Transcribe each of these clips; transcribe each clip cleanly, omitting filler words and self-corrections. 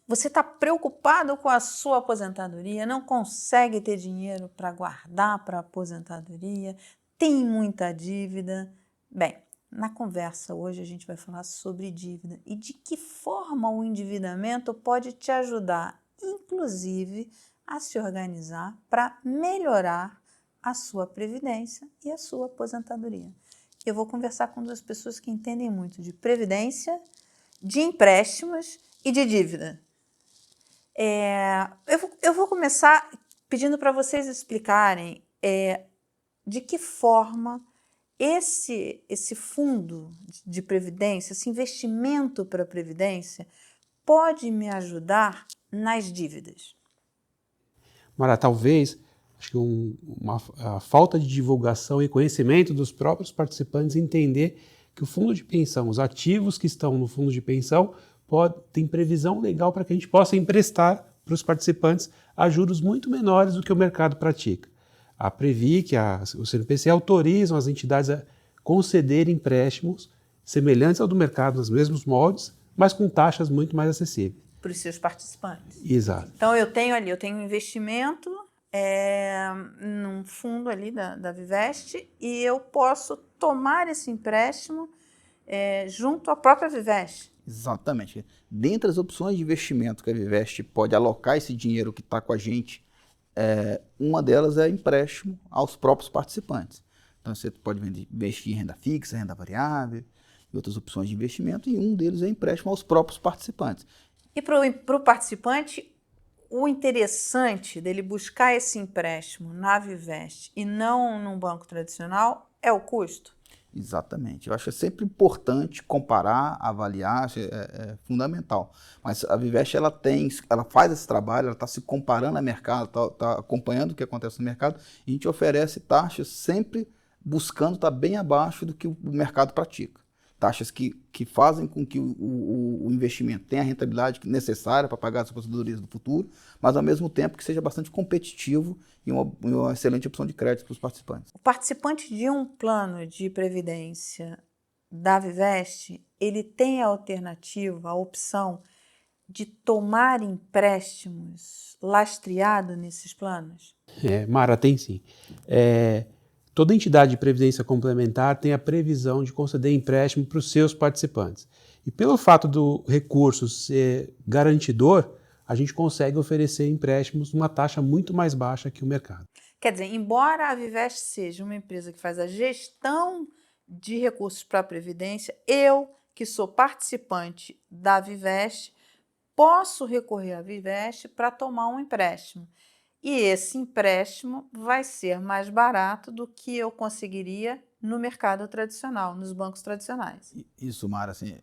Você está preocupado com a sua aposentadoria, não consegue ter dinheiro para guardar para a aposentadoria, tem muita dívida? Bem, na conversa hoje a gente vai falar sobre dívida e de que forma o endividamento pode te ajudar, inclusive, a se organizar para melhorar a sua previdência e a sua aposentadoria. Eu vou conversar com duas pessoas que entendem muito de previdência, de empréstimos e de dívida. Eu vou começar pedindo para vocês explicarem de que forma esse fundo de previdência, esse investimento para a previdência, pode me ajudar nas dívidas. Mara, talvez, acho que a falta de divulgação e conhecimento dos próprios participantes entender que o fundo de pensão, os ativos que estão no fundo de pensão, tem previsão legal para que a gente possa emprestar para os participantes a juros muito menores do que o mercado pratica. A Previc, o CNPC autorizam as entidades a conceder empréstimos semelhantes ao do mercado, nos mesmos moldes, mas com taxas muito mais acessíveis. Para os seus participantes. Exato. Então eu tenho um investimento num fundo ali da Vivest e eu posso tomar esse empréstimo junto à própria Vivest. Exatamente. Dentre as opções de investimento que a Vivest pode alocar esse dinheiro que está com a gente, uma delas é empréstimo aos próprios participantes. Então você pode investir em renda fixa, renda variável e outras opções de investimento, e um deles é empréstimo aos próprios participantes. E para o participante, o interessante dele buscar esse empréstimo na Vivest e não num banco tradicional é o custo? Exatamente. Eu acho que é sempre importante comparar, avaliar, é fundamental. Mas a Vivest ela faz esse trabalho, ela está se comparando ao mercado, está acompanhando o que acontece no mercado, e a gente oferece taxas sempre buscando estar bem abaixo do que o mercado pratica. Taxas que fazem com que o investimento tenha a rentabilidade necessária para pagar as aposentadorias do futuro, mas ao mesmo tempo que seja bastante competitivo e uma excelente opção de crédito para os participantes. O participante de um plano de previdência da Vivest, ele tem a alternativa, a opção de tomar empréstimos lastreado nesses planos? Mara, tem sim. Toda entidade de previdência complementar tem a previsão de conceder empréstimo para os seus participantes. E pelo fato do recurso ser garantidor, a gente consegue oferecer empréstimos numa taxa muito mais baixa que o mercado. Quer dizer, embora a Vivest seja uma empresa que faz a gestão de recursos para a Previdência, eu, que sou participante da Vivest, posso recorrer à Vivest para tomar um empréstimo. E esse empréstimo vai ser mais barato do que eu conseguiria no mercado tradicional, nos bancos tradicionais. Isso, Mara, assim,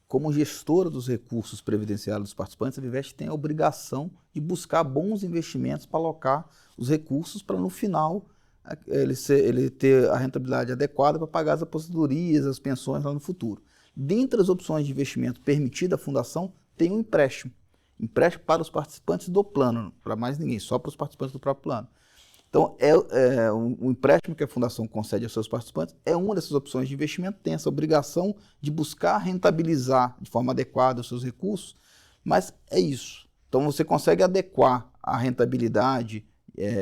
como gestora dos recursos previdenciários dos participantes, a Vivest tem a obrigação de buscar bons investimentos para alocar os recursos para, no final, ele ter a rentabilidade adequada para pagar as aposentadorias, as pensões lá no futuro. Dentre as opções de investimento permitidas à fundação, tem um empréstimo. Empréstimo para os participantes do plano, para mais ninguém, só para os participantes do próprio plano. Então, o empréstimo que a Fundação concede aos seus participantes é uma dessas opções de investimento, tem essa obrigação de buscar rentabilizar de forma adequada os seus recursos, mas é isso. Então, você consegue adequar a rentabilidade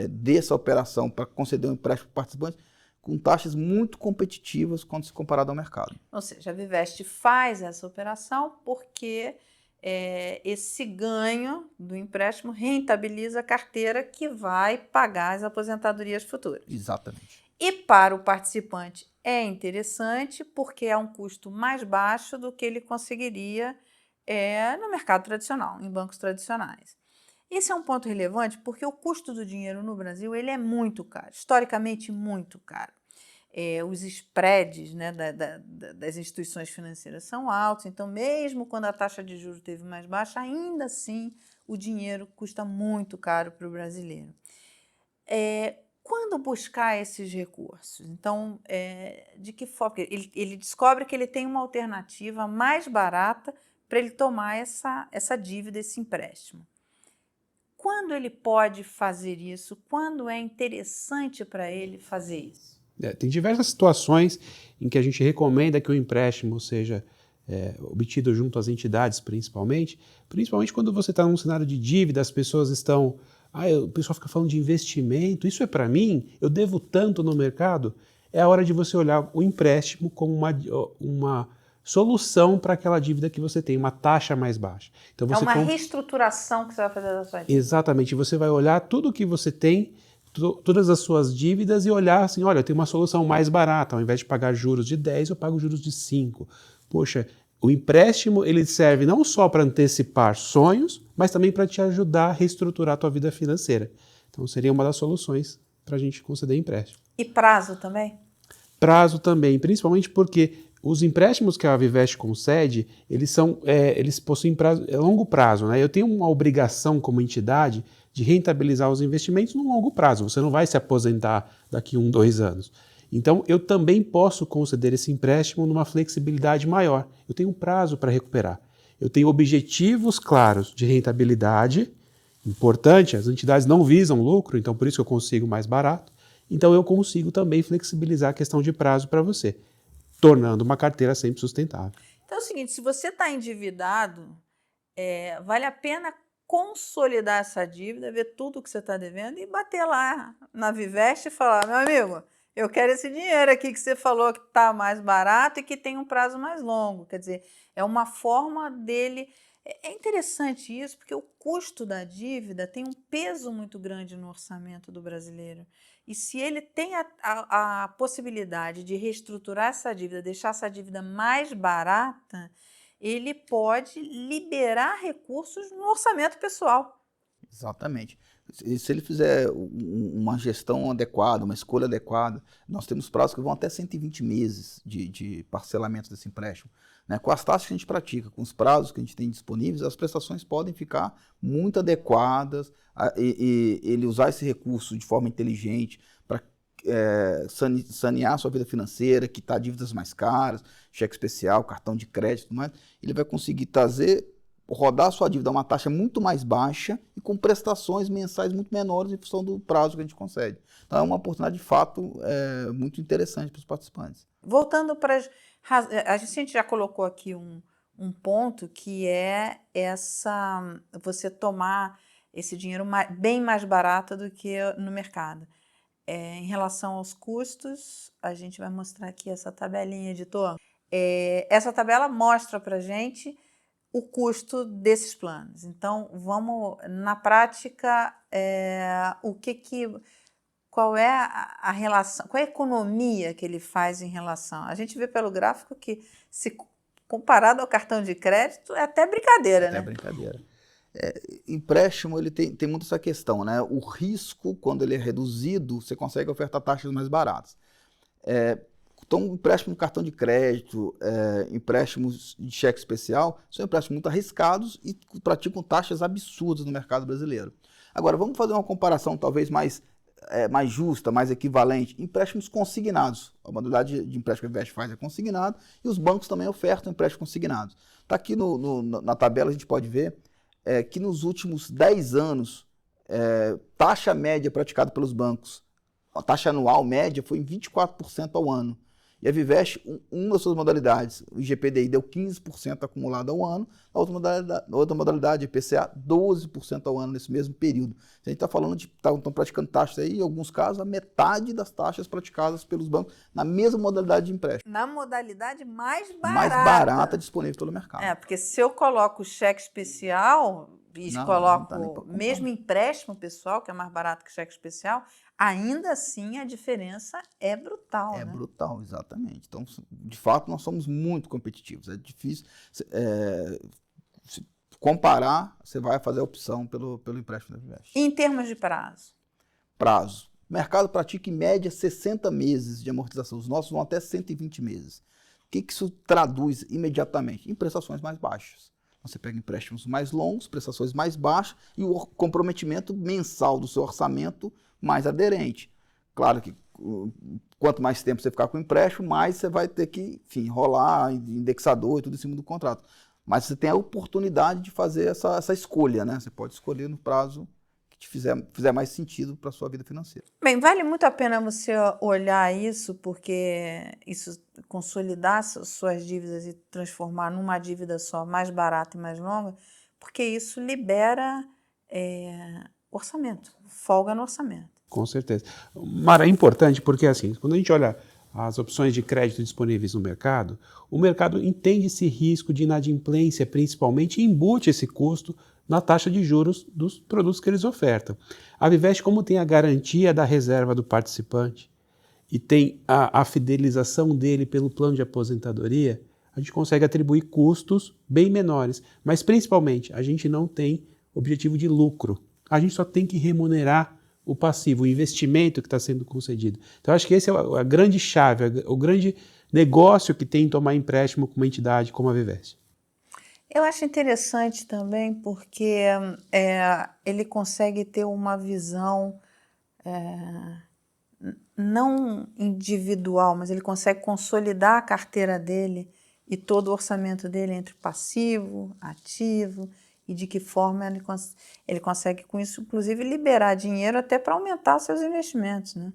dessa operação para conceder um empréstimo para participantes com taxas muito competitivas quando se comparado ao mercado. Ou seja, a Vivest faz essa operação porque esse ganho do empréstimo rentabiliza a carteira que vai pagar as aposentadorias futuras. Exatamente. E para o participante é interessante porque é um custo mais baixo do que ele conseguiria no mercado tradicional, em bancos tradicionais. Esse é um ponto relevante porque o custo do dinheiro no Brasil ele é muito caro, historicamente muito caro. Os spreads, né, das instituições financeiras são altos, então mesmo quando a taxa de juros esteve mais baixa, ainda assim o dinheiro custa muito caro para o brasileiro. Quando buscar esses recursos? Então, de que forma? Ele descobre que ele tem uma alternativa mais barata para ele tomar essa dívida, esse empréstimo. Quando ele pode fazer isso? Quando é interessante para ele fazer isso? Tem diversas situações em que a gente recomenda que o empréstimo seja obtido junto às entidades, principalmente quando você está num cenário de dívida, as pessoas estão... o pessoal fica falando de investimento, isso é para mim? Eu devo tanto no mercado? É a hora de você olhar o empréstimo como uma solução para aquela dívida que você tem, uma taxa mais baixa. Então, É uma reestruturação que você vai fazer da sua dívida. Exatamente, você vai olhar tudo que você tem, todas as suas dívidas e olhar assim, olha, eu tenho uma solução mais barata, ao invés de pagar juros de 10, eu pago juros de 5. Poxa, o empréstimo ele serve não só para antecipar sonhos, mas também para te ajudar a reestruturar a tua vida financeira. Então seria uma das soluções para a gente conceder empréstimo. E prazo também? Prazo também, principalmente porque os empréstimos que a Vivest concede, eles possuem prazo, longo prazo, né? Eu tenho uma obrigação como entidade de rentabilizar os investimentos no longo prazo. Você não vai se aposentar daqui 1, 2 anos. Então, eu também posso conceder esse empréstimo numa flexibilidade maior. Eu tenho um prazo para recuperar. Eu tenho objetivos claros de rentabilidade. Importante, as entidades não visam lucro, então por isso que eu consigo mais barato. Então, eu consigo também flexibilizar a questão de prazo para você, tornando uma carteira sempre sustentável. Então é o seguinte, se você está endividado, vale a pena consolidar essa dívida, ver tudo que você está devendo e bater lá na Vivest e falar, meu amigo, eu quero esse dinheiro aqui que você falou que está mais barato e que tem um prazo mais longo. Quer dizer, é uma forma dele... É interessante isso, porque o custo da dívida tem um peso muito grande no orçamento do brasileiro. E se ele tem a possibilidade de reestruturar essa dívida, deixar essa dívida mais barata, ele pode liberar recursos no orçamento pessoal. Exatamente. Se ele fizer uma gestão adequada, uma escolha adequada, nós temos prazos que vão até 120 meses de parcelamento desse empréstimo. Né? Com as taxas que a gente pratica, com os prazos que a gente tem disponíveis, as prestações podem ficar muito adequadas e ele usar esse recurso de forma inteligente para sanear a sua vida financeira, quitar dívidas mais caras, cheque especial, cartão de crédito, mas ele vai conseguir rodar a sua dívida a uma taxa muito mais baixa e com prestações mensais muito menores em função do prazo que a gente concede. Então é uma oportunidade de fato muito interessante para os participantes. Voltando para a gente já colocou aqui um ponto que é você tomar esse dinheiro bem mais barato do que no mercado. Em relação aos custos, a gente vai mostrar aqui essa tabelinha, editor. Essa tabela mostra para a gente o custo desses planos. Então, vamos, na prática, qual é a relação, qual é a economia que ele faz em relação? A gente vê pelo gráfico que, se comparado ao cartão de crédito, é até brincadeira, né? É brincadeira. Empréstimo, ele tem muito essa questão, né? O risco, quando ele é reduzido, você consegue ofertar taxas mais baratas. Então, empréstimo no cartão de crédito, empréstimos de cheque especial, são empréstimos muito arriscados e praticam taxas absurdas no mercado brasileiro. Agora, vamos fazer uma comparação talvez mais justa, mais equivalente. Empréstimos consignados. A modalidade de empréstimo que a Vivest faz é consignado e os bancos também ofertam empréstimos consignados. Está aqui na tabela, a gente pode ver que nos últimos 10 anos, taxa média praticada pelos bancos, a taxa anual média foi em 24% ao ano. E a Vivest, uma das suas modalidades, o IGPDI deu 15% acumulado ao ano, a outra modalidade, IPCA, 12% ao ano nesse mesmo período. A gente está falando de estão praticando taxas aí, em alguns casos, a metade das taxas praticadas pelos bancos na mesma modalidade de empréstimo. Na modalidade mais barata. Mais barata disponível pelo mercado. Porque se eu coloco o cheque especial e coloco mesmo empréstimo pessoal, que é mais barato que cheque especial, ainda assim a diferença é brutal. É brutal, exatamente. Então, de fato, nós somos muito competitivos. É difícil se comparar, você vai fazer a opção pelo empréstimo da Vivest. Em termos de prazo? Prazo. O mercado pratica em média 60 meses de amortização. Os nossos vão até 120 meses. O que isso traduz imediatamente? Em prestações mais baixas. Você pega empréstimos mais longos, prestações mais baixas e o comprometimento mensal do seu orçamento mais aderente. Claro que quanto mais tempo você ficar com o empréstimo, mais você vai ter que, enfim, rolar indexador e tudo em cima do contrato. Mas você tem a oportunidade de fazer essa escolha, né? Você pode escolher no prazo que te fizer mais sentido para a sua vida financeira. Bem, vale muito a pena você olhar isso, porque isso consolidar suas dívidas e transformar numa dívida só mais barata e mais longa, porque isso libera orçamento, folga no orçamento. Com certeza. Mara, é importante porque, assim, quando a gente olha as opções de crédito disponíveis no mercado, o mercado entende esse risco de inadimplência, principalmente, e embute esse custo na taxa de juros dos produtos que eles ofertam. A Vivest, como tem a garantia da reserva do participante e tem a fidelização dele pelo plano de aposentadoria, a gente consegue atribuir custos bem menores, mas principalmente a gente não tem objetivo de lucro. A gente só tem que remunerar o passivo, o investimento que está sendo concedido. Então, acho que esse é a grande chave, o grande negócio que tem em tomar empréstimo com uma entidade como a Vivest. Eu acho interessante também porque ele consegue ter uma visão não individual, mas ele consegue consolidar a carteira dele e todo o orçamento dele entre passivo, ativo, e de que forma ele consegue com isso, inclusive, liberar dinheiro até para aumentar seus investimentos, né?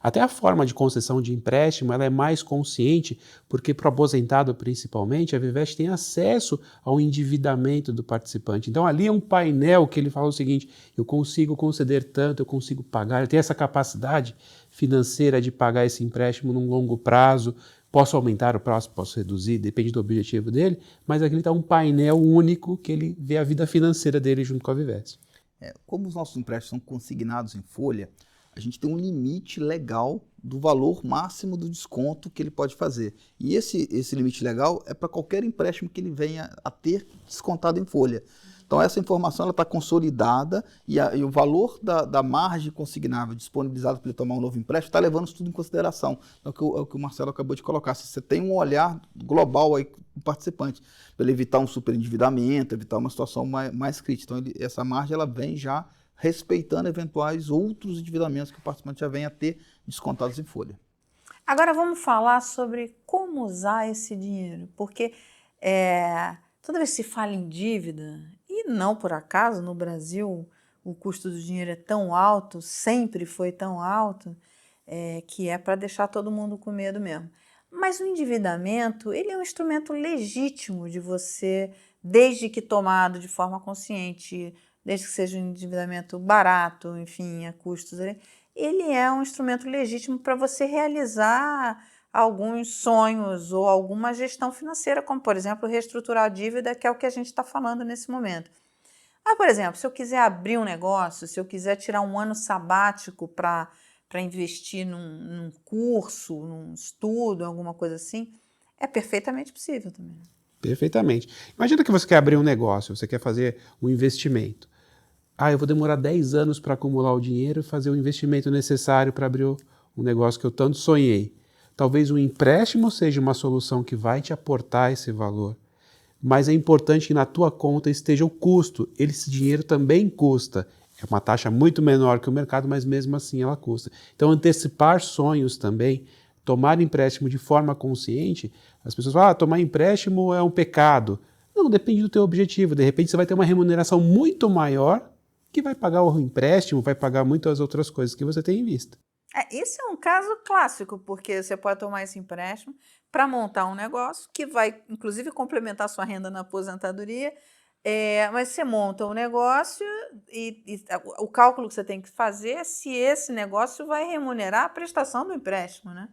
Até a forma de concessão de empréstimo ela é mais consciente, porque para o aposentado principalmente, a Vivest tem acesso ao endividamento do participante. Então ali é um painel que ele fala o seguinte, eu consigo conceder tanto, eu consigo pagar, eu tenho essa capacidade financeira de pagar esse empréstimo num longo prazo, posso aumentar o prazo, posso reduzir, depende do objetivo dele, mas aqui está um painel único que ele vê a vida financeira dele junto com a Vivest. Como os nossos empréstimos são consignados em folha, a gente tem um limite legal do valor máximo do desconto que ele pode fazer. E esse limite legal é para qualquer empréstimo que ele venha a ter descontado em folha. Então essa informação está consolidada e o valor da margem consignável disponibilizado para ele tomar um novo empréstimo está levando isso tudo em consideração. É o que o Marcelo acabou de colocar. Se você tem um olhar global aí do participante, para ele evitar um superendividamento, evitar uma situação mais crítica. Então essa margem ela vem já respeitando eventuais outros endividamentos que o participante já venha a ter descontados em folha. Agora vamos falar sobre como usar esse dinheiro, porque toda vez que se fala em dívida, e não por acaso no Brasil o custo do dinheiro é tão alto, sempre foi tão alto, que é para deixar todo mundo com medo mesmo. Mas o endividamento, ele é um instrumento legítimo de você, desde que tomado de forma consciente, desde que seja um endividamento barato, enfim, a custos, ele é um instrumento legítimo para você realizar alguns sonhos ou alguma gestão financeira, como, por exemplo, reestruturar a dívida, que é o que a gente está falando nesse momento. Por exemplo, se eu quiser abrir um negócio, se eu quiser tirar um ano sabático para investir num curso, num estudo, alguma coisa assim, é perfeitamente possível também. Perfeitamente. Imagina que você quer abrir um negócio, você quer fazer um investimento. Eu vou demorar 10 anos para acumular o dinheiro e fazer o investimento necessário para abrir um negócio que eu tanto sonhei. Talvez o empréstimo seja uma solução que vai te aportar esse valor, mas é importante que na tua conta esteja o custo. Esse dinheiro também custa. É uma taxa muito menor que o mercado, mas mesmo assim ela custa. Então antecipar sonhos também, tomar empréstimo de forma consciente, as pessoas falam, tomar empréstimo é um pecado. Não, depende do teu objetivo. De repente você vai ter uma remuneração muito maior que vai pagar o empréstimo, vai pagar muitas outras coisas que você tem em vista. Esse é um caso clássico, porque você pode tomar esse empréstimo para montar um negócio que vai, inclusive, complementar sua renda na aposentadoria, mas você monta um negócio e o cálculo que você tem que fazer é se esse negócio vai remunerar a prestação do empréstimo, né?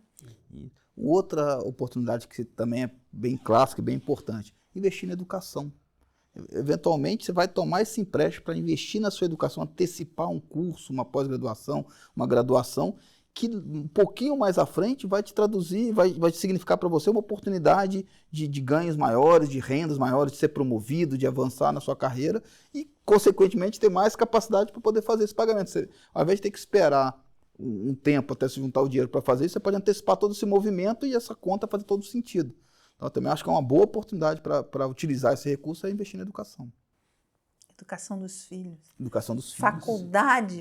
Outra oportunidade que também é bem clássica e bem importante, investir na educação. Eventualmente, você vai tomar esse empréstimo para investir na sua educação, antecipar um curso, uma pós-graduação, uma graduação, que um pouquinho mais à frente vai te traduzir, vai significar para você uma oportunidade de ganhos maiores, de rendas maiores, de ser promovido, de avançar na sua carreira e, consequentemente, ter mais capacidade para poder fazer esse pagamento. Você, ao invés de ter que esperar um tempo até se juntar o dinheiro para fazer isso, você pode antecipar todo esse movimento e essa conta fazer todo sentido. Então, eu também acho que é uma boa oportunidade para utilizar esse recurso é investir na educação. Educação dos filhos. Educação dos filhos.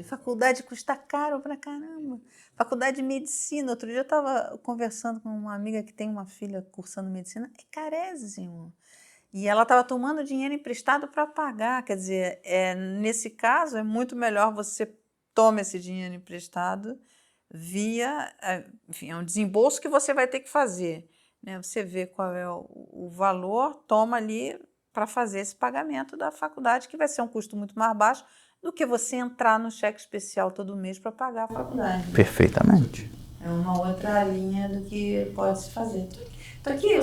Faculdade custa caro pra caramba. Faculdade de medicina. Outro dia eu estava conversando com uma amiga que tem uma filha cursando medicina. É carésimo. E ela estava tomando dinheiro emprestado para pagar. Quer dizer, nesse caso, é muito melhor você tome esse dinheiro emprestado via, enfim, é um desembolso que você vai ter que fazer, né? Você vê qual é o valor, toma ali para fazer esse pagamento da faculdade, que vai ser um custo muito mais baixo do que você entrar no cheque especial todo mês para pagar a faculdade. Perfeitamente. É uma outra linha do que pode se fazer. Tô aqui,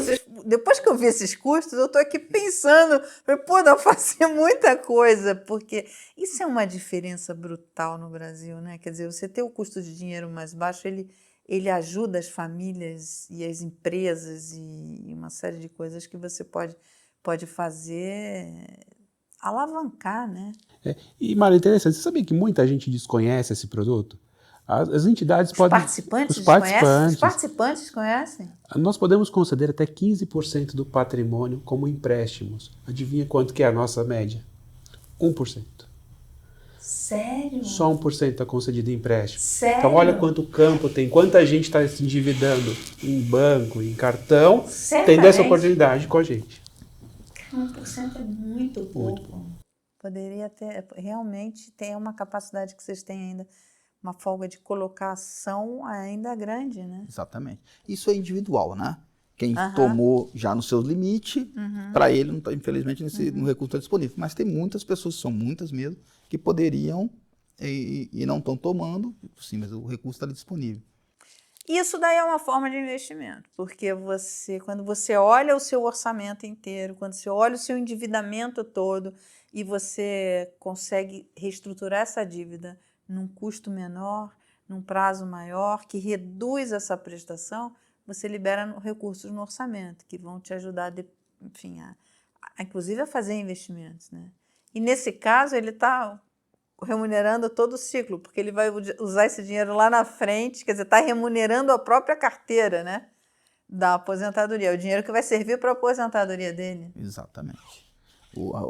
depois que eu vi esses custos, eu estou aqui pensando, pô, dá para fazer muita coisa, porque isso é uma diferença brutal no Brasil, né? Quer dizer, você ter o custo de dinheiro mais baixo, ele ajuda as famílias e as empresas e uma série de coisas que você pode fazer, alavancar, né? E, Mara, interessante, você sabia que muita gente desconhece esse produto? As entidades podem... Os participantes conhecem? Nós podemos conceder até 15% do patrimônio como empréstimos. Adivinha quanto que é a nossa média? 1%. Sério? Só 1% está concedido em empréstimo. Sério? Então olha quanto campo tem, quanta gente está se endividando em banco, em cartão, tendo essa oportunidade com a gente. 1% é muito pouco. Poderia ter, realmente tem uma capacidade que vocês têm ainda, uma folga de colocação ainda grande, né? Exatamente. Isso é individual, né? Quem tomou já no seu limite, para ele, não tá, infelizmente, no recurso está disponível. Mas tem muitas pessoas, são muitas mesmo, que poderiam e não estão tomando, sim, mas o recurso está ali disponível. Isso daí é uma forma de investimento, porque quando você olha o seu orçamento inteiro, quando você olha o seu endividamento todo e você consegue reestruturar essa dívida num custo menor, num prazo maior, que reduz essa prestação, você libera recursos no orçamento, que vão te ajudar, enfim, inclusive a fazer investimentos, né? E nesse caso ele está remunerando todo o ciclo, porque ele vai usar esse dinheiro lá na frente, quer dizer, está remunerando a própria carteira, né, da aposentadoria, o dinheiro que vai servir para a aposentadoria dele. Exatamente.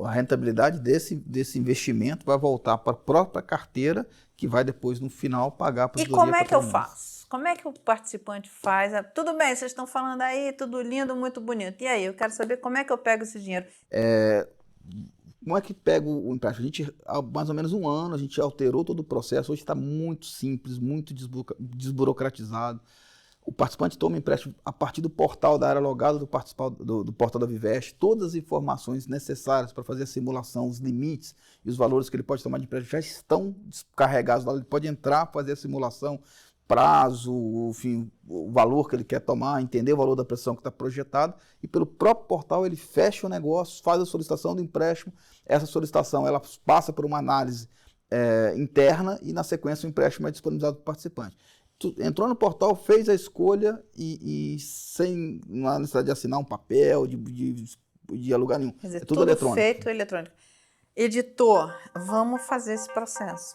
A rentabilidade desse investimento vai voltar para a própria carteira, que vai depois, no final, pagar para a E como é que eu faço? Como é que o participante faz? Tudo bem, vocês estão falando aí, tudo lindo, muito bonito. E aí, eu quero saber como é que eu pego esse dinheiro. Como é que pega o empréstimo? A gente, há mais ou menos um ano, a gente alterou todo o processo. Hoje está muito simples, muito desburocratizado. O participante toma empréstimo a partir do portal da área logada do portal da Vivest, todas as informações necessárias para fazer a simulação, os limites e os valores que ele pode tomar de empréstimo já estão descarregados lá. Ele pode entrar, fazer a simulação, prazo, enfim, o valor que ele quer tomar, entender o valor da prestação que está projetado, e pelo próprio portal ele fecha o negócio, faz a solicitação do empréstimo. Essa solicitação ela passa por uma análise interna e, na sequência, o empréstimo é disponibilizado para o participante. Entrou no portal, fez a escolha e sem uma necessidade de assinar um papel, de alugar nenhum. Quer dizer, é tudo eletrônico. Feito eletrônico. Editor, vamos fazer esse processo.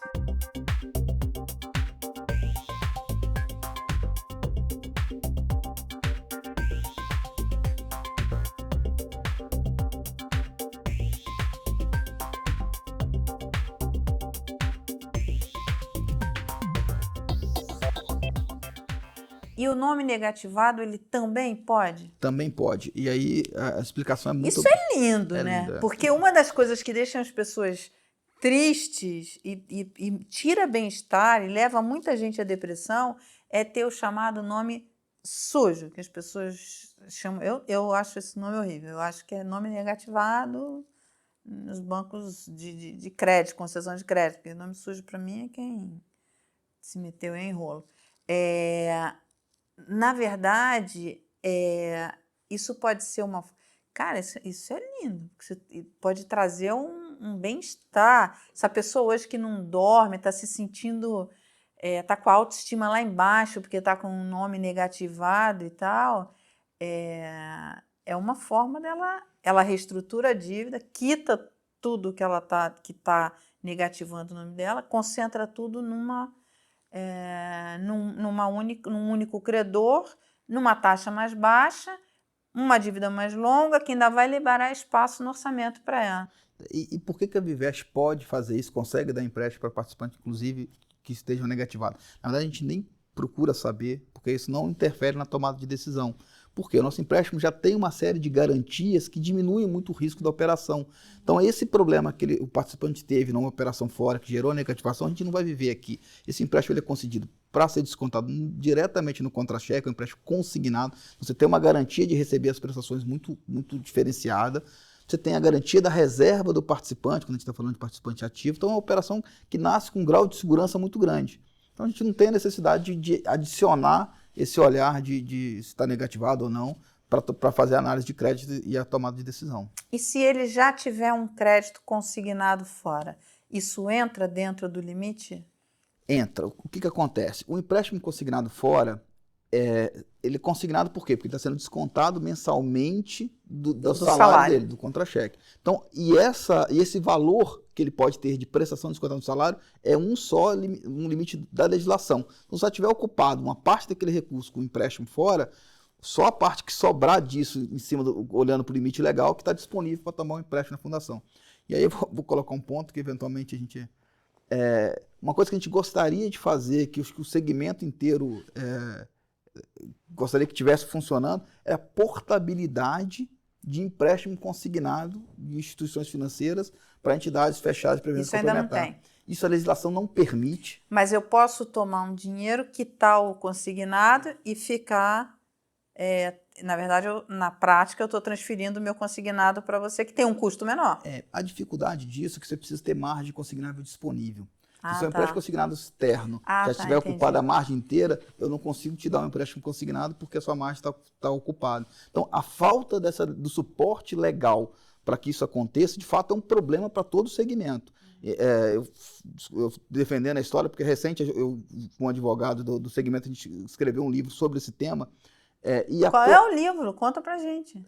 E o nome negativado, ele também pode? Também pode. E aí a explicação é muito... Isso é lindo, né? Linda. Porque uma das coisas que deixam as pessoas tristes e tira bem-estar e leva muita gente à depressão é ter o chamado nome sujo, que as pessoas chamam... Eu acho esse nome horrível. Eu acho que é nome negativado nos bancos de crédito, concessão de crédito. Porque nome sujo, para mim, é quem se meteu em rolo. Na verdade, isso pode ser uma... Cara, isso é lindo. Você pode trazer um bem-estar. Essa pessoa hoje que não dorme, está se sentindo... Está com a autoestima lá embaixo, porque está com um nome negativado e tal. É uma forma dela... Ela reestrutura a dívida, quita tudo que está negativando o nome dela, concentra tudo num único credor, numa taxa mais baixa, uma dívida mais longa, que ainda vai liberar espaço no orçamento para ela. E por que a Vivest pode fazer isso, consegue dar empréstimo para participantes, inclusive, que estejam negativados? Na verdade, a gente nem procura saber, porque isso não interfere na tomada de decisão. Porque o nosso empréstimo já tem uma série de garantias que diminuem muito o risco da operação. Então, esse problema que o participante teve numa operação fora, que gerou negativação, a gente não vai viver aqui. Esse empréstimo ele é concedido para ser descontado diretamente no contra-cheque, é um empréstimo consignado. Você tem uma garantia de receber as prestações muito, muito diferenciada. Você tem a garantia da reserva do participante, quando a gente está falando de participante ativo. Então, é uma operação que nasce com um grau de segurança muito grande. Então, a gente não tem a necessidade de adicionar esse olhar de se está negativado ou não para fazer a análise de crédito e a tomada de decisão. E se ele já tiver um crédito consignado fora, isso entra dentro do limite? Entra. O que acontece? O empréstimo consignado fora, ele é consignado por quê? Porque está sendo descontado mensalmente do salário dele, do contra-cheque. Então, e esse valor que ele pode ter de prestação descontada do salário é um limite da legislação. Então, se já tiver ocupado uma parte daquele recurso com o empréstimo fora, só a parte que sobrar disso, em cima olhando para o limite legal, que está disponível para tomar um empréstimo na fundação. E aí eu vou colocar um ponto que eventualmente a gente... uma coisa que a gente gostaria de fazer, que o segmento inteiro gostaria que estivesse funcionando, é a portabilidade de empréstimo consignado de instituições financeiras para entidades fechadas de previdência complementar. Ainda não tem. Isso a legislação não permite. Mas eu posso tomar um dinheiro, quitar o consignado e ficar... na verdade, na prática, eu estou transferindo o meu consignado para você, que tem um custo menor. A dificuldade disso é que você precisa ter margem consignável disponível. Se seu tá. empréstimo consignado externo já estiver ocupado a margem inteira, eu não consigo te dar um empréstimo consignado porque a sua margem está ocupada. Então, a falta do suporte legal para que isso aconteça, de fato, é um problema para todo o segmento. Eu defendendo a história, porque recente, eu com um advogado do segmento, a gente escreveu um livro sobre esse tema. Qual é o livro? Conta pra gente.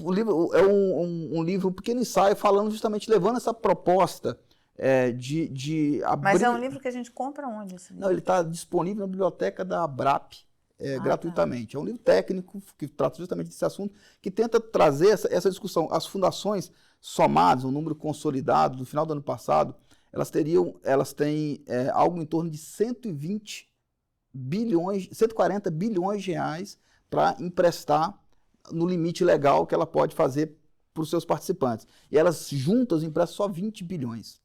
Um livro, um pequeno ensaio, falando justamente, levando essa proposta de abrir... Mas é um livro que a gente compra onde? Esse livro? Não, ele está disponível na biblioteca da ABRAP, gratuitamente. Tá. É um livro técnico que trata justamente desse assunto, que tenta trazer essa discussão. As fundações somadas, um número consolidado, no final do ano passado, elas têm algo em torno de 140 bilhões de reais para emprestar no limite legal que ela pode fazer para os seus participantes. E elas juntas emprestam só 20 bilhões.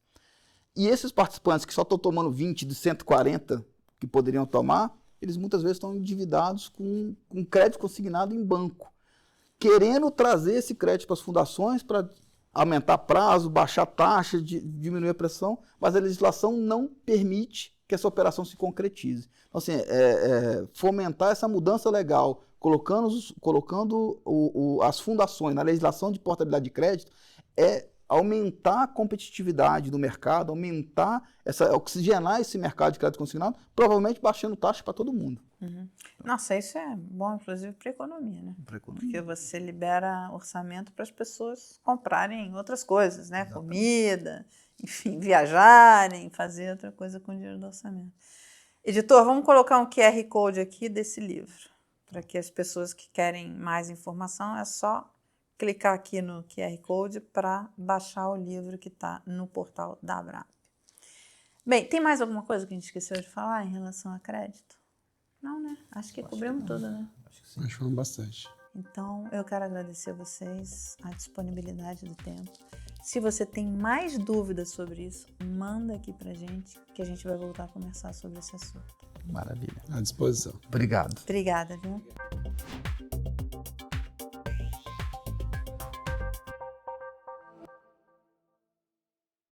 E esses participantes que só estão tomando 20 de 140 que poderiam tomar, eles muitas vezes estão endividados com crédito consignado em banco, querendo trazer esse crédito para as fundações para aumentar prazo, baixar taxa, diminuir a pressão, mas a legislação não permite que essa operação se concretize. Então, assim, fomentar essa mudança legal, colocando as fundações na legislação de portabilidade de crédito, aumentar a competitividade do mercado, oxigenar esse mercado de crédito consignado, provavelmente baixando taxa para todo mundo. Uhum. Nossa, isso é bom, inclusive, para a economia, né? Porque você libera orçamento para as pessoas comprarem outras coisas, né? Exatamente. Comida, enfim, viajarem, fazer outra coisa com o dinheiro do orçamento. Editor, vamos colocar um QR Code aqui desse livro, para que as pessoas que querem mais informação, é só clicar aqui no QR Code para baixar o livro que está no portal da ABRAP. Bem, tem mais alguma coisa que a gente esqueceu de falar em relação a crédito? Não, né? Acho que cobrimos tudo, né? Acho que falamos bastante. Então, eu quero agradecer a vocês a disponibilidade do tempo. Se você tem mais dúvidas sobre isso, manda aqui pra gente, que a gente vai voltar a conversar sobre esse assunto. Maravilha. À disposição. Obrigado. Obrigada, viu?